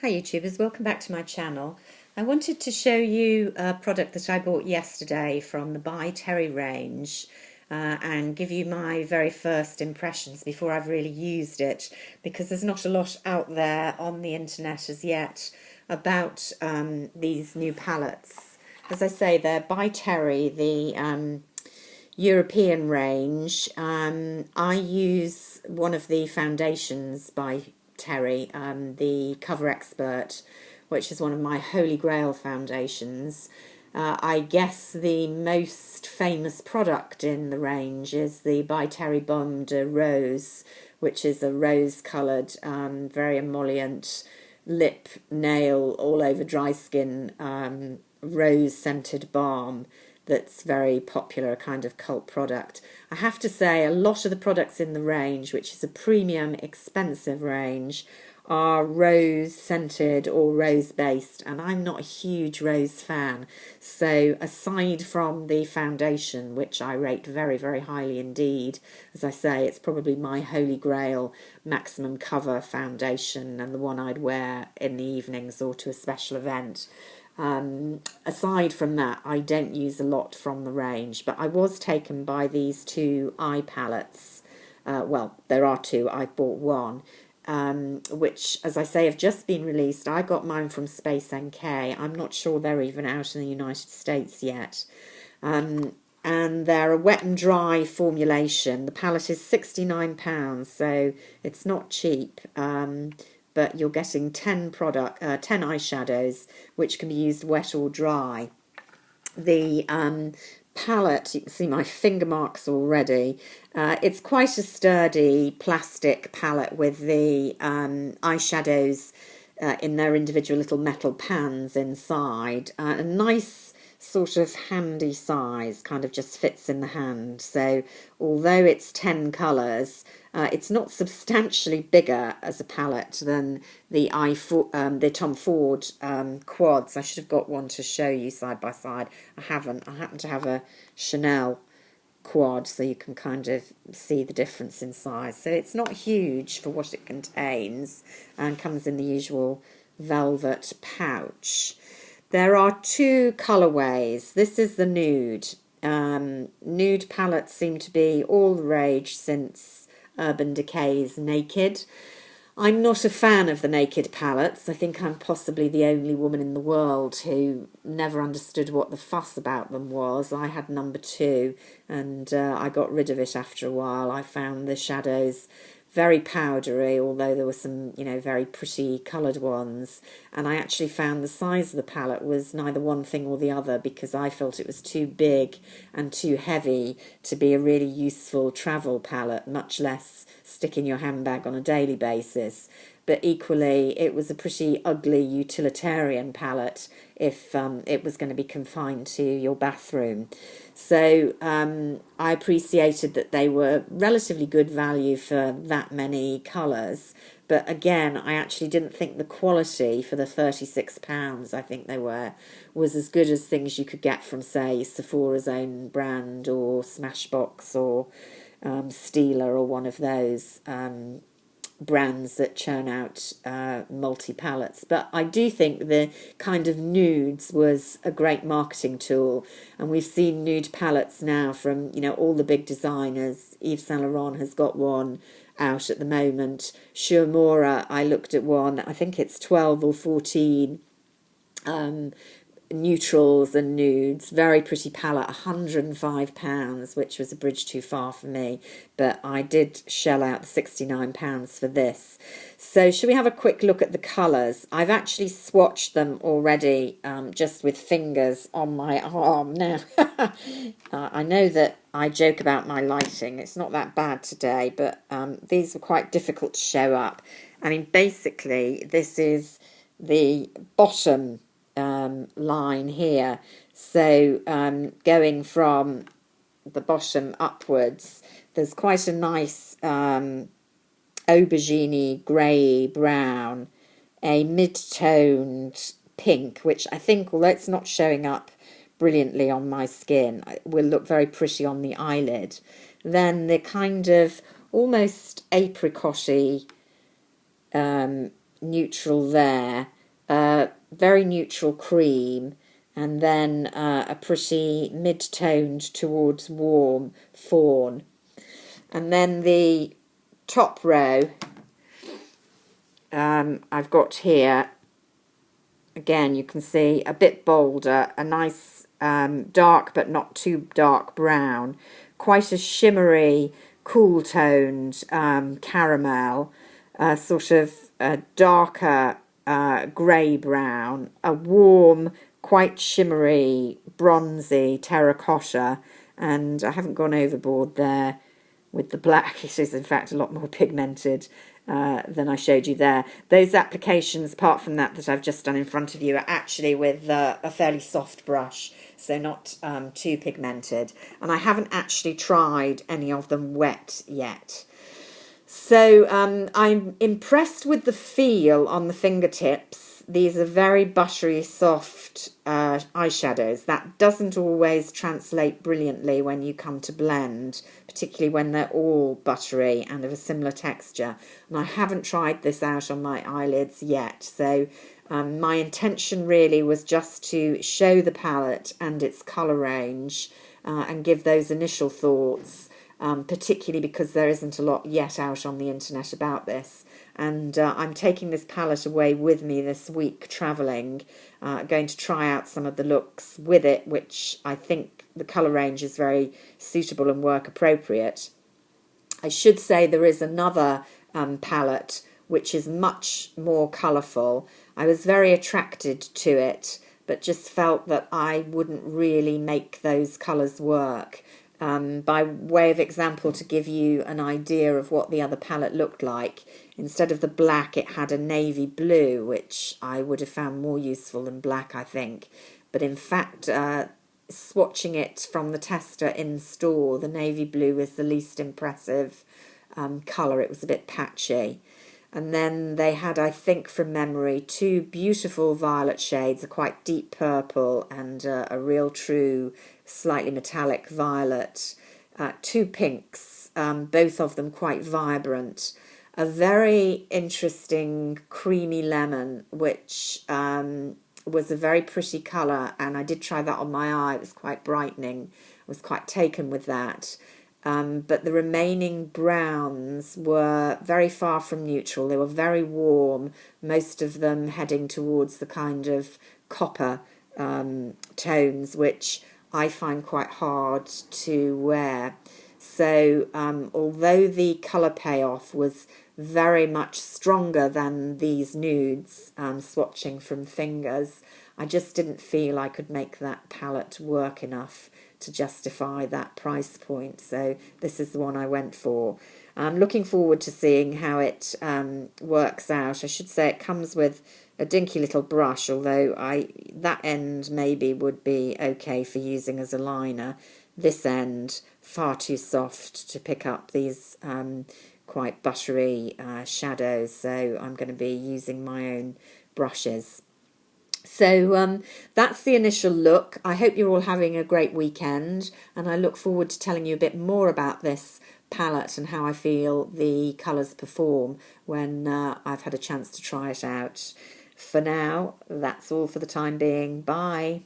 Hi YouTubers, welcome back to my channel. I wanted to show you a product that I bought yesterday from the By Terry range and give you my very first impressions before I've really used it, because there's not a lot out there on the internet as yet about these new palettes. As I say, they're By Terry, the European range. I use one of the foundations by Terry, the Cover Expert, which is one of my holy grail foundations. I guess the most famous product in the range is the By Terry Baume de Rose, which is a rose-coloured, very emollient lip, nail, all over dry skin, rose-scented balm that's very popular, a kind of cult product. I have to say, a lot of the products in the range, which is a premium, expensive range, are rose scented or rose based, and I'm not a huge rose fan. So aside from the foundation, which I rate very, very highly indeed, as I say, it's probably my holy grail maximum cover foundation and the one I'd wear in the evenings or to a special event. Aside from that, I don't use a lot from the range, but I was taken by these two eye palettes. Well, there are two, I bought one, which, as I say, have just been released. I got mine from Space NK. I'm not sure they're even out in the United States yet. And they're a wet and dry formulation. The palette is £69, so it's not cheap. But you're getting 10 eyeshadows, which can be used wet or dry. The palette, you can see my finger marks already. It's quite a sturdy plastic palette with the eyeshadows in their individual little metal pans inside. A nice sort of handy size, kind of just fits in the hand. So although it's 10 colours, it's not substantially bigger as a palette than the the Tom Ford quads. I should have got one to show you side by side. I haven't. I happen to have a Chanel quad, so you can kind of see the difference in size. So it's not huge for what it contains, and comes in the usual velvet pouch. There are two colourways. This is the nude. Nude palettes seem to be all the rage since Urban Decay's Naked. I'm not a fan of the Naked palettes. I think I'm possibly the only woman in the world who never understood what the fuss about them was. I had number two, and I got rid of it after a while. I found the shadows very powdery, although there were some, very pretty coloured ones. And I actually found the size of the palette was neither one thing or the other, because I felt it was too big and too heavy to be a really useful travel palette, much less stick in your handbag on a daily basis. But equally, it was a pretty ugly utilitarian palette if it was going to be confined to your bathroom. So I appreciated that they were relatively good value for that many colours. But again, I actually didn't think the quality for the £36, I think they were, was as good as things you could get from, say, Sephora's own brand or Smashbox or Stila or one of those brands that churn out multi-palettes. But I do think the kind of nudes was a great marketing tool, and we've seen nude palettes now from all the big designers. Yves Saint Laurent has got one out at the moment. Shuamura, I looked at one, I think it's 12 or 14 neutrals and nudes, very pretty palette, £105, which was a bridge too far for me, but I did shell out the £69 for this. So should we have a quick look at the colours? I've actually swatched them already, just with fingers on my arm. Now I know that I joke about my lighting, it's not that bad today, but these were quite difficult to show up. I mean, basically this is the bottom line here. So going from the bottom upwards, there's quite a nice aubergine grey brown, a mid-toned pink, which I think, although it's not showing up brilliantly on my skin, will look very pretty on the eyelid. Then the kind of almost apricot-y neutral there, very neutral cream, and then a pretty mid-toned towards warm fawn. And then the top row I've got here, again you can see a bit bolder, a nice dark but not too dark brown, quite a shimmery, cool-toned caramel, sort of a darker grey-brown, a warm, quite shimmery, bronzy terracotta, and I haven't gone overboard there with the black. It is in fact a lot more pigmented than I showed you there. Those applications, apart from that I've just done in front of you, are actually with a fairly soft brush, so not too pigmented. And I haven't actually tried any of them wet yet. So I'm impressed with the feel on the fingertips. These are very buttery, soft eyeshadows. That doesn't always translate brilliantly when you come to blend, particularly when they're all buttery and of a similar texture. And I haven't tried this out on my eyelids yet. So my intention really was just to show the palette and its colour range and give those initial thoughts. Particularly because there isn't a lot yet out on the internet about this. And I'm taking this palette away with me this week travelling, going to try out some of the looks with it, which I think the colour range is very suitable and work appropriate. I should say there is another palette which is much more colourful. I was very attracted to it, but just felt that I wouldn't really make those colours work. By way of example, to give you an idea of what the other palette looked like, instead of the black it had a navy blue, which I would have found more useful than black, I think. But in fact, swatching it from the tester in store, the navy blue is the least impressive colour. It was a bit patchy. And then they had, I think from memory, two beautiful violet shades, a quite deep purple and a real true slightly metallic violet, two pinks, both of them quite vibrant, a very interesting creamy lemon, which was a very pretty colour, and I did try that on my eye. It was quite brightening. I was quite taken with that. But the remaining browns were very far from neutral. They were very warm, most of them heading towards the kind of copper tones, which I find quite hard to wear. So although the colour payoff was very much stronger than these nudes, swatching from fingers, I just didn't feel I could make that palette work enough to justify that price point. So this is the one I went for. I'm looking forward to seeing how it works out. I should say it comes with a dinky little brush, although that end maybe would be okay for using as a liner. This end, far too soft to pick up these quite buttery shadows, so I'm going to be using my own brushes. So that's the initial look. I hope you're all having a great weekend, and I look forward to telling you a bit more about this palette and how I feel the colours perform when I've had a chance to try it out. For now, that's all for the time being. Bye.